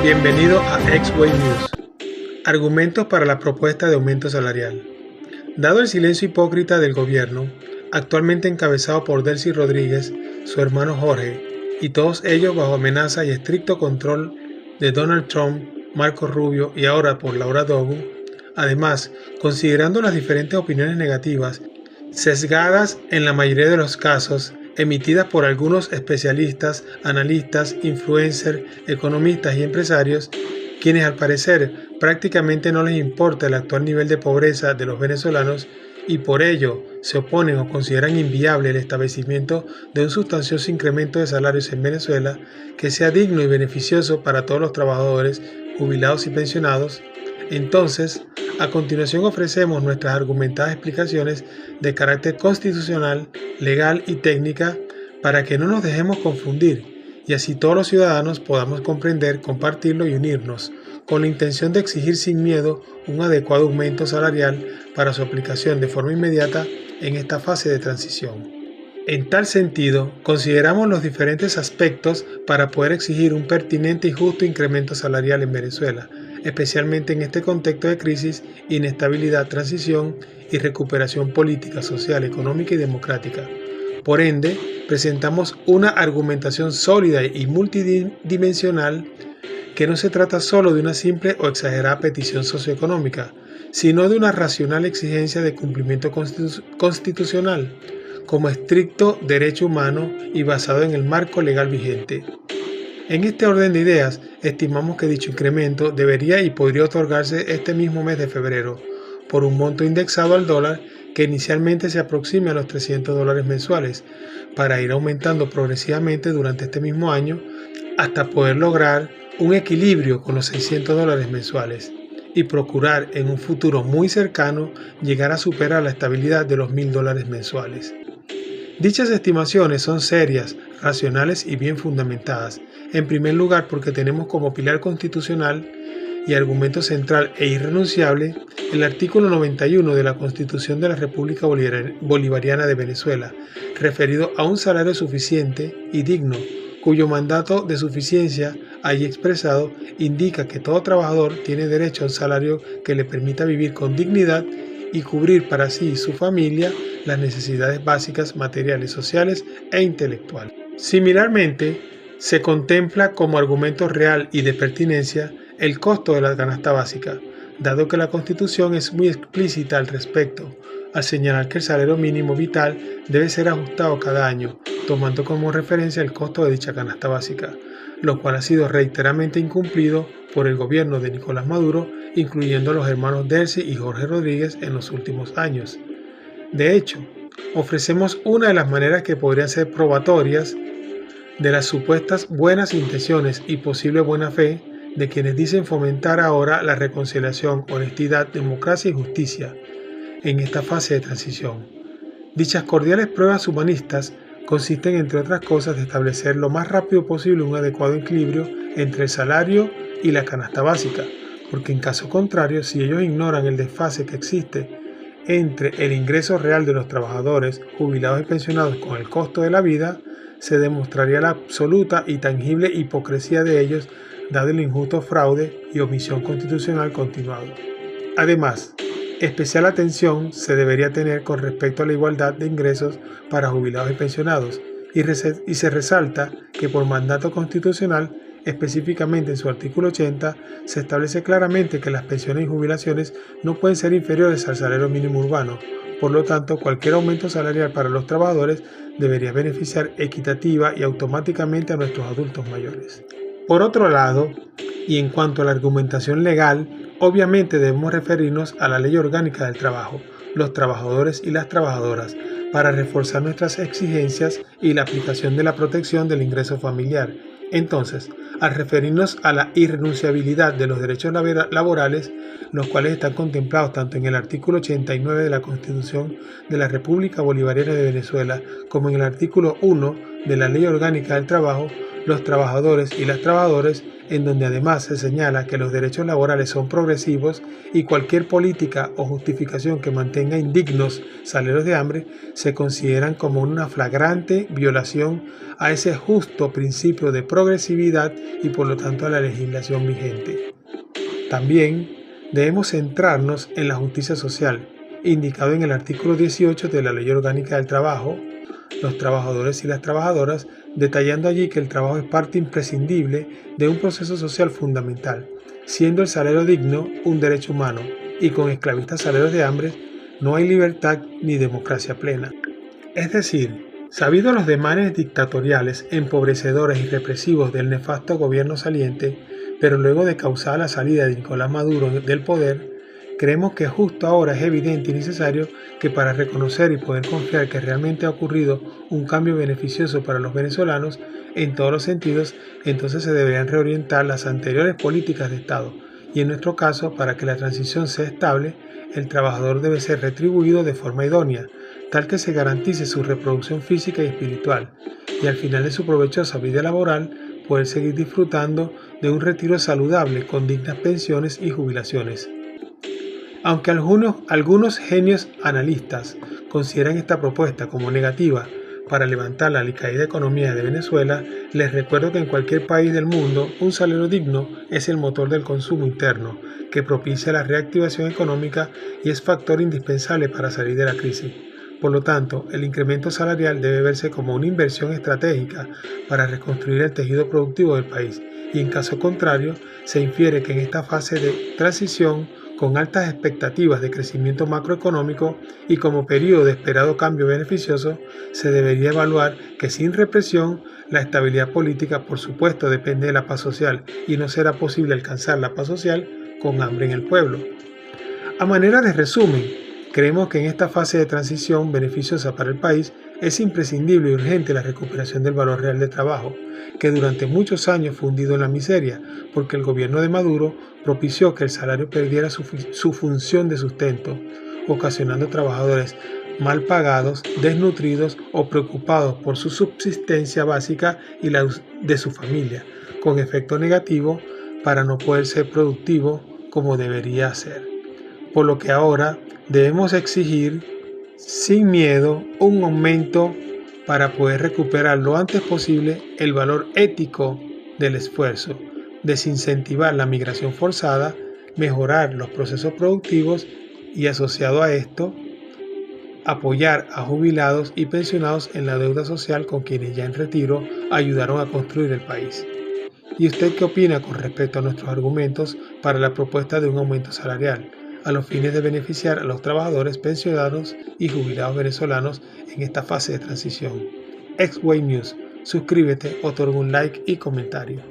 Bienvenido a X-Way News. Argumentos para la propuesta de aumento salarial. Dado el silencio hipócrita del gobierno, actualmente encabezado por Delcy Rodríguez, su hermano Jorge, y todos ellos bajo amenaza y estricto control de Donald Trump, Marco Rubio y ahora por Laura Dogu, además, considerando las diferentes opiniones negativas, sesgadas en la mayoría de los casos, emitidas por algunos especialistas, analistas, influencers, economistas y empresarios, quienes al parecer prácticamente no les importa el actual nivel de pobreza de los venezolanos y por ello se oponen o consideran inviable el establecimiento de un sustancioso incremento de salarios en Venezuela que sea digno y beneficioso para todos los trabajadores, jubilados y pensionados. Entonces, a continuación ofrecemos nuestras argumentadas explicaciones de carácter constitucional, legal y técnica para que no nos dejemos confundir y así todos los ciudadanos podamos comprender, compartirlo y unirnos con la intención de exigir sin miedo un adecuado aumento salarial para su aplicación de forma inmediata en esta fase de transición. En tal sentido, consideramos los diferentes aspectos para poder exigir un pertinente y justo incremento salarial en Venezuela, especialmente en este contexto de crisis, inestabilidad, transición y recuperación política, social, económica y democrática. Por ende, presentamos una argumentación sólida y multidimensional que no se trata solo de una simple o exagerada petición socioeconómica, sino de una racional exigencia de cumplimiento constitucional, como estricto derecho humano y basado en el marco legal vigente. En este orden de ideas, estimamos que dicho incremento debería y podría otorgarse este mismo mes de febrero, por un monto indexado al dólar que inicialmente se aproxime a los $300 mensuales, para ir aumentando progresivamente durante este mismo año hasta poder lograr un equilibrio con los $600 mensuales y procurar en un futuro muy cercano llegar a superar la estabilidad de los $1.000 mensuales. Dichas estimaciones son serias, racionales y bien fundamentadas, en primer lugar porque tenemos como pilar constitucional y argumento central e irrenunciable el artículo 91 de la Constitución de la República Bolivariana de Venezuela, referido a un salario suficiente y digno, cuyo mandato de suficiencia ahí expresado indica que todo trabajador tiene derecho a un salario que le permita vivir con dignidad y cubrir para sí y su familia las necesidades básicas materiales, sociales e intelectuales. Similarmente, se contempla como argumento real y de pertinencia el costo de la canasta básica, dado que la Constitución es muy explícita al respecto, al señalar que el salario mínimo vital debe ser ajustado cada año, tomando como referencia el costo de dicha canasta básica, lo cual ha sido reiteradamente incumplido por el gobierno de Nicolás Maduro, incluyendo a los hermanos Delcy y Jorge Rodríguez en los últimos años. De hecho, ofrecemos una de las maneras que podrían ser probatorias de las supuestas buenas intenciones y posible buena fe de quienes dicen fomentar ahora la reconciliación, honestidad, democracia y justicia en esta fase de transición. Dichas cordiales pruebas humanistas consisten, entre otras cosas, de establecer lo más rápido posible un adecuado equilibrio entre el salario y la canasta básica, porque en caso contrario, si ellos ignoran el desfase que existe entre el ingreso real de los trabajadores, jubilados y pensionados con el costo de la vida, se demostraría la absoluta y tangible hipocresía de ellos, dado el injusto fraude y omisión constitucional continuado. Además, especial atención se debería tener con respecto a la igualdad de ingresos para jubilados y pensionados, y se resalta que por mandato constitucional, específicamente en su artículo 80, se establece claramente que las pensiones y jubilaciones no pueden ser inferiores al salario mínimo urbano. Por lo tanto, cualquier aumento salarial para los trabajadores debería beneficiar equitativa y automáticamente a nuestros adultos mayores. Por otro lado, y en cuanto a la argumentación legal, obviamente debemos referirnos a la Ley Orgánica del Trabajo, los trabajadores y las trabajadoras, para reforzar nuestras exigencias y la aplicación de la protección del ingreso familiar. Entonces, al referirnos a la irrenunciabilidad de los derechos laborales, los cuales están contemplados tanto en el artículo 89 de la Constitución de la República Bolivariana de Venezuela como en el artículo 1 de la Ley Orgánica del Trabajo, los trabajadores y las trabajadoras en donde además se señala que los derechos laborales son progresivos y cualquier política o justificación que mantenga indignos salarios de hambre se consideran como una flagrante violación a ese justo principio de progresividad y por lo tanto a la legislación vigente. También debemos centrarnos en la justicia social, indicado en el artículo 18 de la Ley Orgánica del Trabajo, los trabajadores y las trabajadoras, detallando allí que el trabajo es parte imprescindible de un proceso social fundamental, siendo el salario digno un derecho humano, y con esclavistas salarios de hambre no hay libertad ni democracia plena. Es decir, sabido los demanes dictatoriales, empobrecedores y represivos del nefasto gobierno saliente, pero luego de causar la salida de Nicolás Maduro del poder, creemos que justo ahora es evidente y necesario que para reconocer y poder confiar que realmente ha ocurrido un cambio beneficioso para los venezolanos en todos los sentidos, entonces se deberían reorientar las anteriores políticas de Estado. Y en nuestro caso, para que la transición sea estable, el trabajador debe ser retribuido de forma idónea, tal que se garantice su reproducción física y espiritual, y al final de su provechosa vida laboral poder seguir disfrutando de un retiro saludable con dignas pensiones y jubilaciones. Aunque algunos genios analistas consideran esta propuesta como negativa para levantar la alicaída economía de Venezuela, les recuerdo que en cualquier país del mundo un salario digno es el motor del consumo interno, que propicia la reactivación económica y es factor indispensable para salir de la crisis. Por lo tanto, el incremento salarial debe verse como una inversión estratégica para reconstruir el tejido productivo del país, y en caso contrario, se infiere que en esta fase de transición, con altas expectativas de crecimiento macroeconómico y como periodo de esperado cambio beneficioso, se debería evaluar que sin represión, la estabilidad política por supuesto depende de la paz social y no será posible alcanzar la paz social con hambre en el pueblo. A manera de resumen, creemos que en esta fase de transición beneficiosa para el país es imprescindible y urgente la recuperación del valor real del trabajo, que durante muchos años fue hundido en la miseria, porque el gobierno de Maduro propició que el salario perdiera su función de sustento, ocasionando trabajadores mal pagados, desnutridos o preocupados por su subsistencia básica y la de su familia, con efecto negativo para no poder ser productivo como debería ser. Por lo que ahora debemos exigir sin miedo un aumento para poder recuperar lo antes posible el valor ético del esfuerzo, desincentivar la migración forzada, mejorar los procesos productivos y asociado a esto, apoyar a jubilados y pensionados en la deuda social con quienes ya en retiro ayudaron a construir el país. ¿Y usted qué opina con respecto a nuestros argumentos para la propuesta de un aumento salarial, a los fines de beneficiar a los trabajadores, pensionados y jubilados venezolanos en esta fase de transición? X-Way News, suscríbete, otorga un like y comentario.